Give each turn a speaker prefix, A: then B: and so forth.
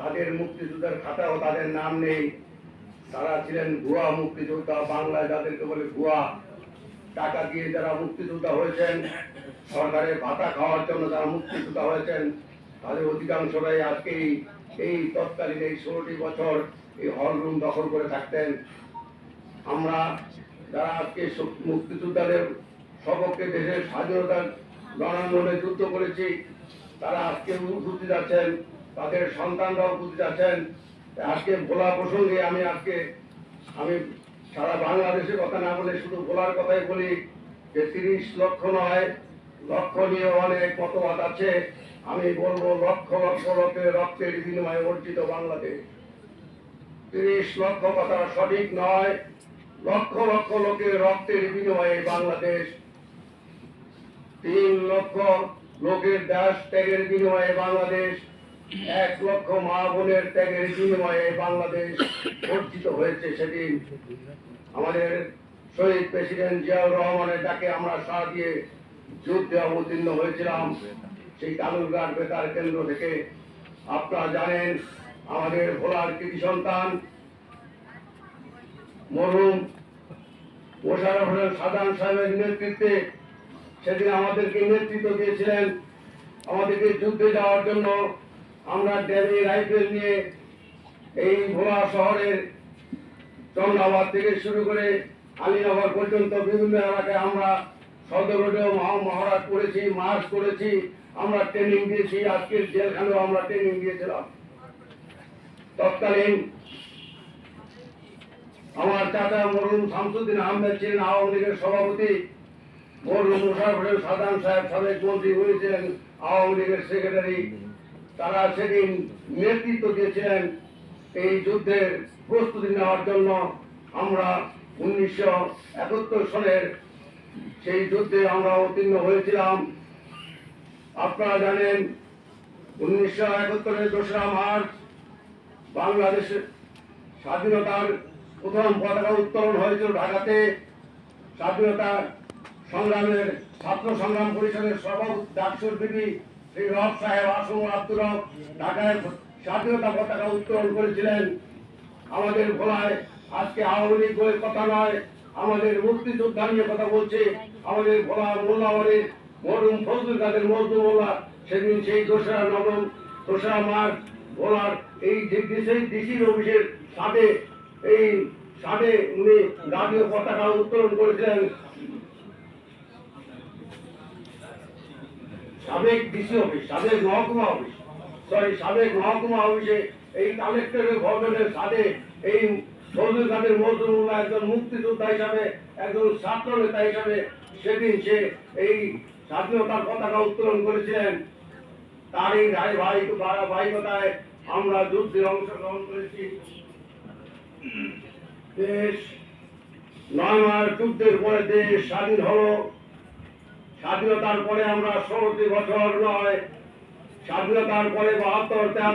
A: তাদের মুক্তিযুদ্ধের খাতাও তাদের নাম নেই। তারা ছিলেন ভুয়া মুক্তিযোদ্ধা, বাংলায় যাদেরকে বলে ভুয়া। টাকা দিয়ে যারা মুক্তিযোদ্ধা হয়েছেন, সরকারের ভাতা খাওয়ার জন্য যারা মুক্তিযোদ্ধা হয়েছেন, তাদের অধিকাংশরাই আজকে এই তৎকালীন এই 16টি বছর এই হল রুম দখল করে থাকতেন। আমরা যারা আজকে মুক্তিযোদ্ধাদের সপক্ষে দেশের স্বাধীনতার রণাঙ্গনে যুদ্ধ করেছি, তারা আজকে উপস্থিত আছেন, তাদের সন্তানরাও উপস্থিত আছেন। আজকে ভোলা প্রসঙ্গে আমি সারা বাংলাদেশের কথা না বলে শুধু ভোলার কথাই বলি যে 30 লক্ষ নয়, লক্ষ নিয়ে অনেক মতবাদ আছে। আমি বলবো লক্ষ লক্ষ লোকের রক্তের বিনিময়ে অর্জিত বাংলাদেশ। 30 লক্ষ কথা সঠিক নয়, লক্ষ লক্ষ লোকের রক্তের বিনিময়ে বাংলাদেশ। 3 লক্ষ লোকের দেশ ত্যাগের বিনিময়ে বাংলাদেশ, 1 লক্ষ মা বোনের ত্যাগের বিনিময়ে বাংলাদেশ অর্জিত হয়েছে। সেদিন আমাদের শহীদ প্রেসিডেন্ট জিয়াউর রহমানের ডাকে আমরা সাড়া দিয়ে যুদ্ধে অবতীর্ণ হয়েছিলাম সেই কালুরঘাট বেতার কেন্দ্র থেকে। আপনারা জানেন আমাদের ভোলার কৃতি সন্তান মরহুম মোশাররফ হোসেন সাধারণ সাহেবের নেতৃত্বে সেদিন আমাদেরকে নেতৃত্ব দিয়েছিলেন আমাদেরকে যুদ্ধে যাওয়ার জন্য। আমরা ড্যামি রাইফেল নিয়ে এই ভোলা শহরের চন্দ্রাবাদ থেকে শুরু করে আলীনগর পর্যন্ত বিভিন্ন এলাকায় আমরা সদরঘাটেও মহড়া করেছি, মার্চ করেছি, আমরা ট্রেনিং দিয়েছি। আজকের জেলখানেও আমরা ট্রেনিং দিয়েছিলাম। তৎকালীন আমার চাচা মরহুম শামসুদ্দিন আহমেদ ছিলেন আওয়ামী লীগের সভাপতি, মরহুম মোশাররফ হোসেন সাধারণ সাহেব সাবেক মন্ত্রী হয়েছিলেন আওয়ামী লীগের সেক্রেটারি। তারা সেদিন নেতৃত্ব দিয়েছিলেন এই যুদ্ধের প্রস্তুতি নেওয়ার জন্য। আমরা 1971 সনের সেই যুদ্ধে আমরা অবতীর্ণ হয়েছিলাম। আপনারা জানেন 1971-এর 2রা মার্চ বাংলাদেশের স্বাধীনতার প্রথম পতাকা উত্তোলন হয়েছিল ঢাকাতে। স্বাধীনতা সংগ্রামের ছাত্র সংগ্রাম পরিষদের সভাপতি ডাকসুর বিবি শ্রী রব সাহেব আসম আব্দুর রব ঢাকায় স্বাধীনতা পতাকা উত্তোলন করেছিলেন। আমাদের ভোলায় আজকে আওয়ামী লীগ বলে কথা নয়, আমাদের মুক্তিযোদ্ধা নিয়ে কথা বলছে। আমাদের ভোলা মোল্লাবাড়ির মরহুম ফজলুল কাদের মজনু মোল্লা সেদিন সেই 2রা মার্চ ভোলার এই ডিসির অফিসের সাথে উনি জাতীয় পতাকা উত্তোলন করেছিলেন। সাবেক ডিসি অফিস, সাবেক মহকুমা অফিসে এই কালেক্টরের ভবনের সাথে এই ফজলুল কাদের মজনু মোল্লা একজন মুক্তিযোদ্ধা হিসাবে, একজন ছাত্র নেতা হিসাবে সেদিন সে এই স্বাধীনতার পতাকা উত্তোলন করেছিলেন। তারই ধারাবাহিকতায় আমরা যুদ্ধে অংশগ্রহণ করেছি। দেশ 9 মাস যুদ্ধের পরে দেশ স্বাধীন হলো। স্বাধীনতার পরে আমরা 16টি বছর নয়, স্বাধীনতার পরে 72-73